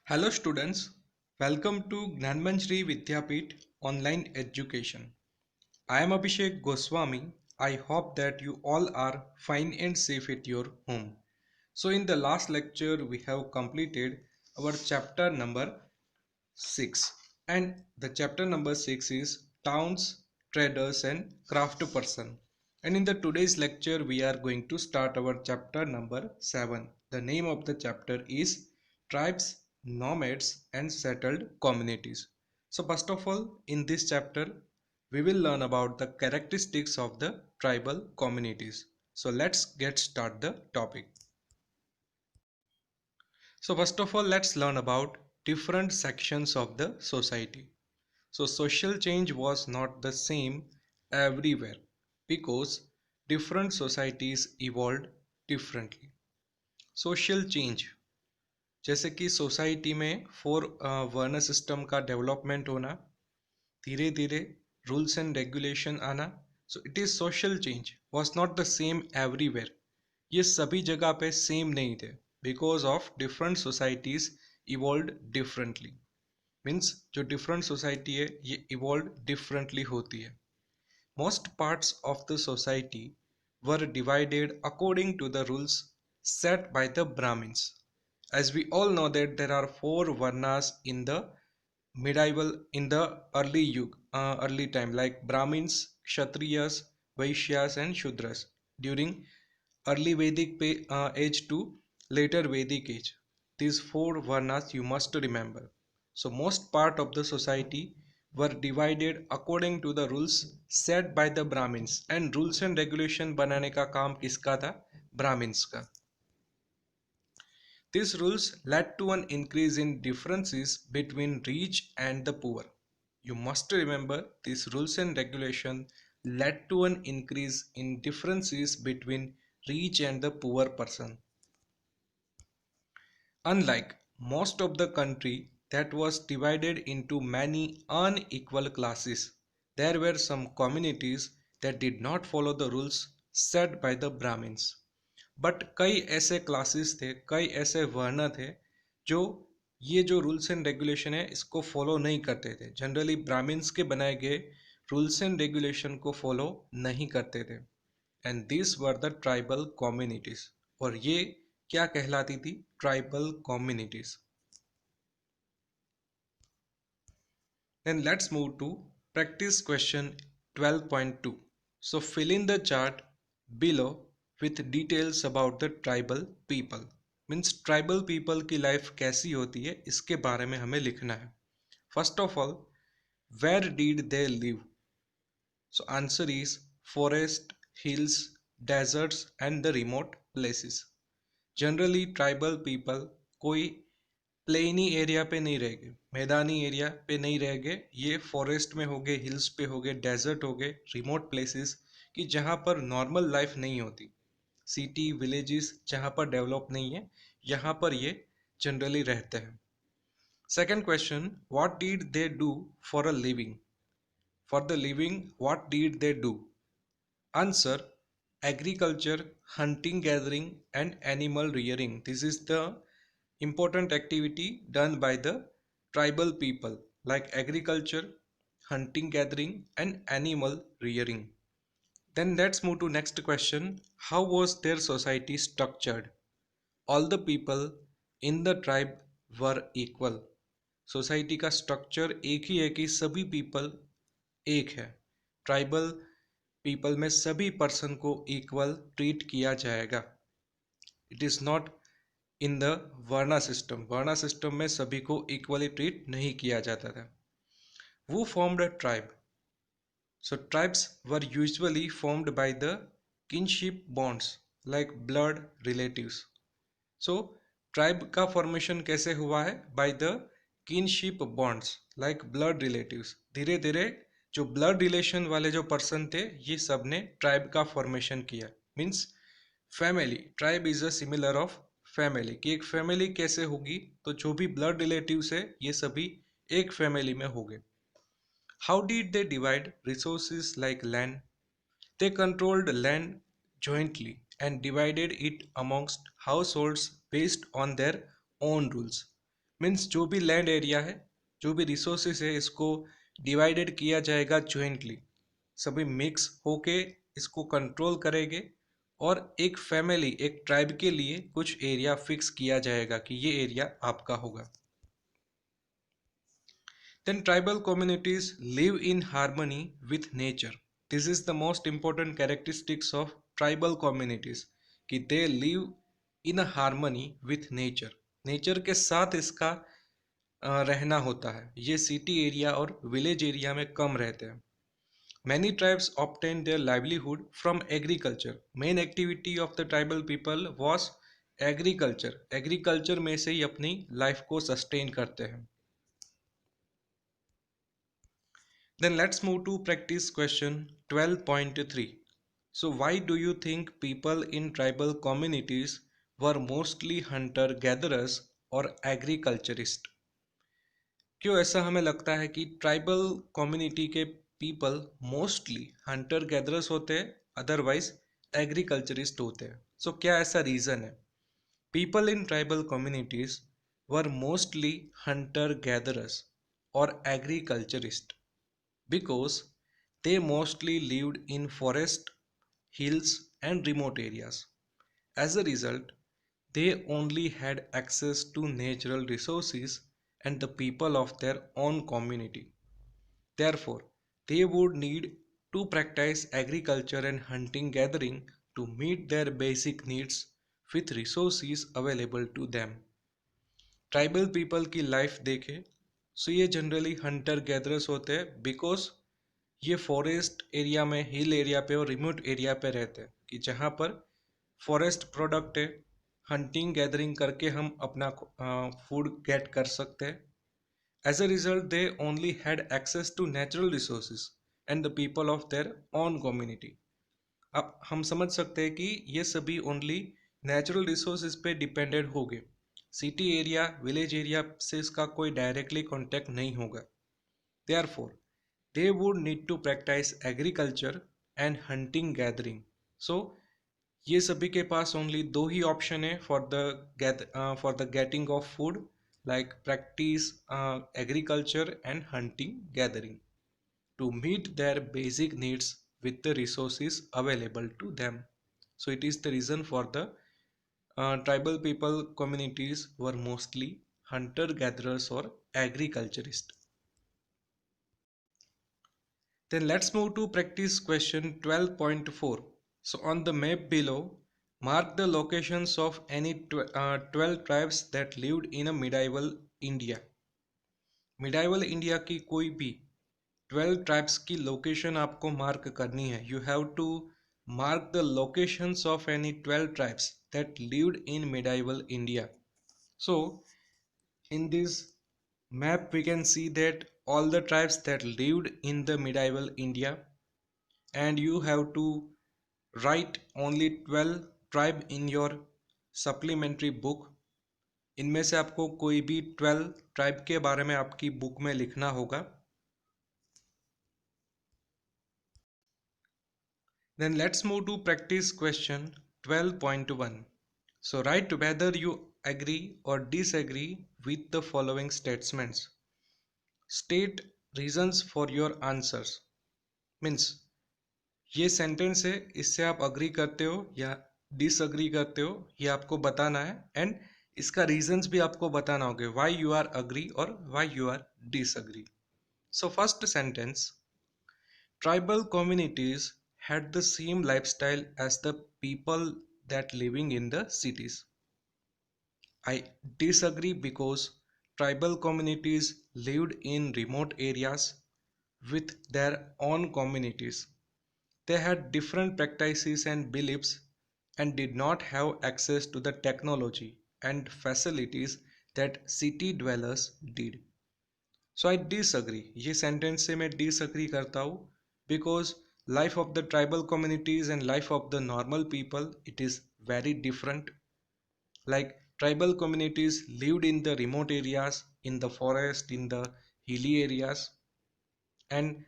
Hello students, welcome to Gnanmanjri Vidyapeeth Online Education. I am Abhishek Goswami. I hope that you all are fine and safe at your home. So in the last lecture we have completed our chapter number 6, and the chapter number 6 is towns, traders and craft person. And in the today's lecture we are going to start our chapter number 7. The name of the chapter is tribes, nomads and settled communities. So first of all, in this chapter we will learn about the characteristics of the tribal communities. So let's get start the topic. So first of all, let's learn about different sections of the society. So social change was not the same everywhere because different societies evolved differently. Social change जैसे कि society में four वर्ण system का development होना, धीरे धीरे rules and regulation आना. So it is social change was not the same everywhere. ये सभी जगह पे सेम नहीं थे because of different societies evolve differently. Means जो डिफरेंट सोसाइटी है ये इवॉल्व डिफरेंटली होती है. Most parts of the society were divided according to the rules set by the Brahmins. As we all know that there are four varnas in the in the early time, like Brahmins, Kshatriyas, Vaishyas and Shudras during early Vedic age to later Vedic age. These four varnas you must remember. So most part of the society were divided according to the rules set by the Brahmins, and rules and regulation बनाने का काम किसका था? Brahmins का. These rules led to an increase in differences between rich and the poor. You must remember these rules and regulation led to an increase in differences between rich and the poor person. Unlike most of the country that was divided into many unequal classes, there were some communities that did not follow the rules set by the Brahmins. But कई ऐसे classes थे, कई ऐसे वर्ण थे जो ये जो रूल्स एंड रेगुलेशन है इसको फॉलो नहीं करते थे. जनरली ब्राह्मण्स के बनाए गए रूल्स एंड रेगुलेशन को फॉलो नहीं करते थे. And this were the tribal communities. और ये क्या कहलाती थी? Tribal communities. Then let's move to practice question 12.2. So fill in the chart below with details about the tribal people. Means tribal people की लाइफ कैसी होती है इसके बारे में हमें लिखना है. First of all, where did they live? So answer is forest, hills, desserts and the remote places. Generally tribal people कोई प्लेनी एरिया पे नहीं रह गए, मैदानी एरिया पे नहीं रह गए. ये फॉरेस्ट में हो गए, हिल्स पे हो गए, डेजर्ट हो गए, रिमोट प्लेसेस कि जहाँ पर नॉर्मल लाइफ नहीं होती. सिटी विलेजेस जहाँ पर डेवलप नहीं है, यहाँ पर ये जनरली रहते हैं. Second question, what did they do for a living? For the living what did they do? Answer, agriculture, hunting gathering and animal rearing. This is the important activity done by the tribal people, like agriculture, hunting gathering and animal rearing. Then let's move to next question. How was their society structured? All the people in the tribe were equal. Society का structure एक ही है कि सभी people एक है. Tribal people में सभी person को इक्वल ट्रीट किया जाएगा. It is not in the varna system. Varna system में सभी को इक्वली ट्रीट नहीं किया जाता था. Who formed a tribe? So tribes were usually formed by the kinship bonds, like blood relatives. So tribe का formation कैसे हुआ है? By the kinship bonds, like blood relatives. धीरे धीरे जो blood relation वाले जो person थे ये सब ने tribe का formation किया. Means family. Tribe is a similar of family. कि एक family कैसे होगी? तो जो भी blood relatives है ये सभी एक family में होंगे. How did they divide resources like land? They controlled land jointly and divided it amongst households based on their own rules. Means जो भी लैंड एरिया है, जो भी रिसोर्सेज है, इसको डिवाइडेड किया जाएगा ज्वाइंटली, सभी मिक्स होके इसको कंट्रोल करेंगे और एक फैमिली, एक ट्राइब के लिए कुछ एरिया फिक्स किया जाएगा कि ये एरिया आपका होगा. Then tribal communities live in harmony with nature. This is the most important characteristics of tribal communities कि they live in a harmony with nature. Nature के साथ इसका रहना होता है. ये सिटी एरिया और विलेज एरिया में कम रहते हैं. Many tribes obtained their livelihood from agriculture. Main activity of the tribal people was agriculture. Agriculture में से ही अपनी लाइफ को सस्टेन करते हैं. Then let's move to practice question 12.3. So why do you think people in tribal communities were mostly hunter gatherers और agriculturist? क्यों ऐसा हमें लगता है कि ट्राइबल कम्युनिटी के पीपल मोस्टली हंटर गैदरर्स होते हैं, अदरवाइज एग्रीकल्चरिस्ट होते हैं? सो क्या ऐसा रीज़न है? People in tribal communities were mostly Hunter gatherers और agriculturist because they mostly lived in forest, hills, and remote areas. As a result, they only had access to natural resources and the people of their own community. Therefore, they would need to practice agriculture and hunting gathering to meet their basic needs with resources available to them. Tribal people की life देखें, सो ये generally Hunter gatherers होते हैं because ये forest area में, hill area पे और remote area पे रहते हैं कि जहाँ पर फॉरेस्ट प्रोडक्ट है, हंटिंग गैदरिंग करके हम अपना फूड गेट कर सकते हैं. As a result they only had access to natural resources and the people of their own community. अब हम समझ सकते हैं कि ये सभी ओनली नेचुरल रिसोर्सेज पे डिपेंडेंट हो गए. सिटी एरिया, विलेज एरिया से इसका कोई डायरेक्टली कॉन्टेक्ट नहीं होगा. Therefore they would need to practice agriculture and hunting gathering. So ये सभी के पास ओनली दो ही ऑप्शन है for the getting off food, like practice agriculture and hunting gathering to meet their basic needs with the resources available to them. So it is the reason for the tribal people communities were mostly hunter gatherers or agriculturists. Then let's move to practice question 12.4. So on the map below, mark the locations of any 12 tribes that lived in a medieval India. Medieval India की कोई भी 12 tribes की location आपको mark करनी है. You have to mark the locations of any 12 tribes that lived in medieval India. So in this map we can see that all the tribes that lived in the medieval India, and you have to write only 12 tribe in your supplementary book. इनमें से आपको कोई भी 12 tribe के बारे में आपकी book में लिखना होगा. Then let's move to practice question 12.1. So write whether you agree or disagree with the following statements. State reasons for your answers. Means ये सेंटेंस है, इससे आप अग्री करते हो या डिसअग्री करते हो, ये आपको बताना है. एंड इसका रीजंस भी आपको बताना होगा, व्हाई यू आर अग्री और why you are disagree. So first sentence, tribal communities had the same lifestyle as the people that living in the cities. I disagree because tribal communities lived in remote areas with their own communities. They had different practices and beliefs and did not have access to the technology and facilities that city dwellers did. So I disagree. ये sentence से मैं disagree करता हूँ because life of the tribal communities and life of the normal people, it is very different. Like tribal communities lived in the remote areas, in the forest, in the hilly areas, and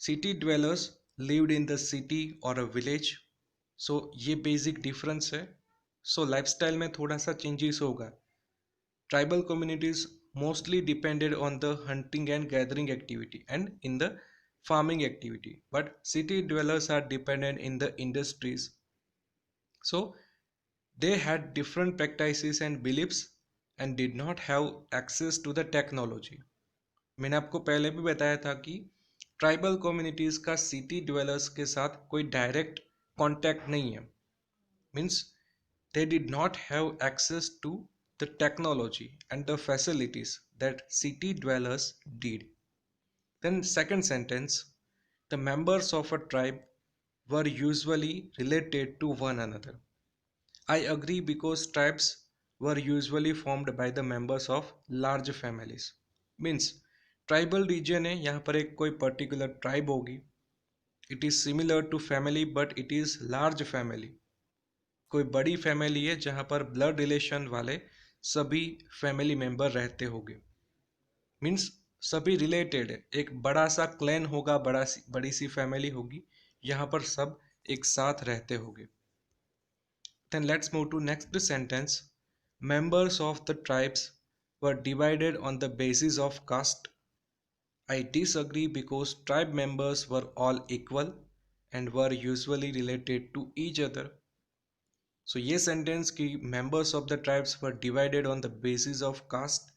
city dwellers lived in the city or a village. So ये basic difference है. So lifestyle में थोड़ा सा changes होगा. Tribal communities mostly depended on the hunting and gathering activity and in the farming activity, but city dwellers are dependent in the industries. So they had different practices and beliefs and did not have access to the technology. मैंने आपको पहले भी बताया था कि tribal communities का city dwellers के साथ कोई डायरेक्ट कांटेक्ट नहीं है. Means they did not have access to the technology and the facilities that city dwellers did. Then second sentence, the members of a tribe were usually related to one another. I agree because tribes were usually formed by the members of large families. Means tribal region है, यहाँ पर एक कोई particular tribe होगी. It is similar to family but it is large family. कोई बड़ी family है जहाँ पर ब्लड रिलेशन वाले सभी फैमिली मेंबर रहते होंगे. मीन्स सभी रिलेटेड है, एक बड़ा सा क्लैन होगा, बड़ी सी फैमिली होगी, यहाँ पर सब एक साथ रहते होंगे. Then let's move to next sentence. Members of the tribes were divided on the basis of caste. I disagree because tribe members were all equal and were usually related to each other. So ये sentence कि members of the tribes were divided on the basis of caste.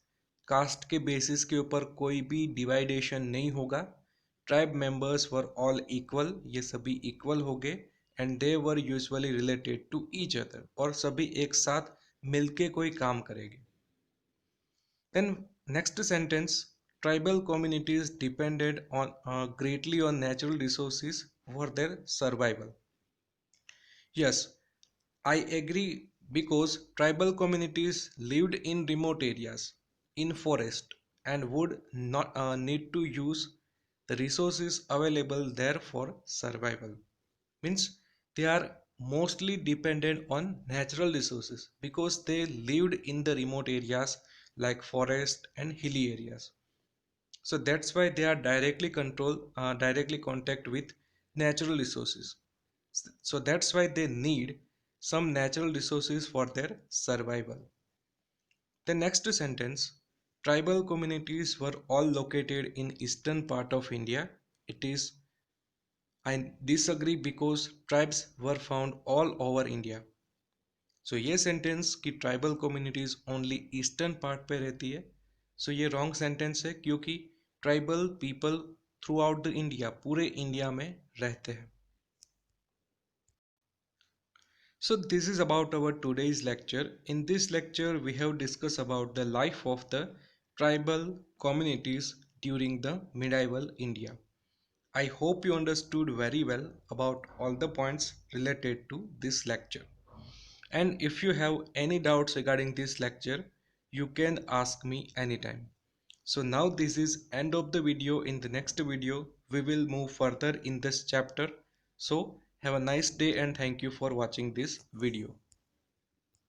Caste के basis के ऊपर कोई भी dividation नहीं होगा. Tribe members were all equal, ये सभी equal हो गए and they were usually related to each other, और सभी एक साथ मिलके कोई काम करेंगे. Then next sentence, tribal communities depended on greatly on natural resources for their survival. Yes, I agree because tribal communities lived in remote areas, in forest, and would not need to use the resources available there for survival. Means they are mostly dependent on natural resources because they lived in the remote areas like forest and hilly areas. So that's why they are directly contact with natural resources. So that's why they need some natural resources for their survival. The next sentence, tribal communities were all located in eastern part of India. It is, I disagree because tribes were found all over India. So ये sentence कि tribal communities only eastern part पे रहती है, सो ये wrong sentence है क्योंकि tribal people through out the India, पूरे India में रहते हैं. So this is about our today's lecture. In this lecture we have discussed about the life of the tribal communities during the medieval India. I hope you understood very well about all the points related to this lecture. And if you have any doubts regarding this lecture, you can ask me anytime. So now this is end of the video. In the next video, we will move further in this chapter. So have a nice day and thank you for watching this video.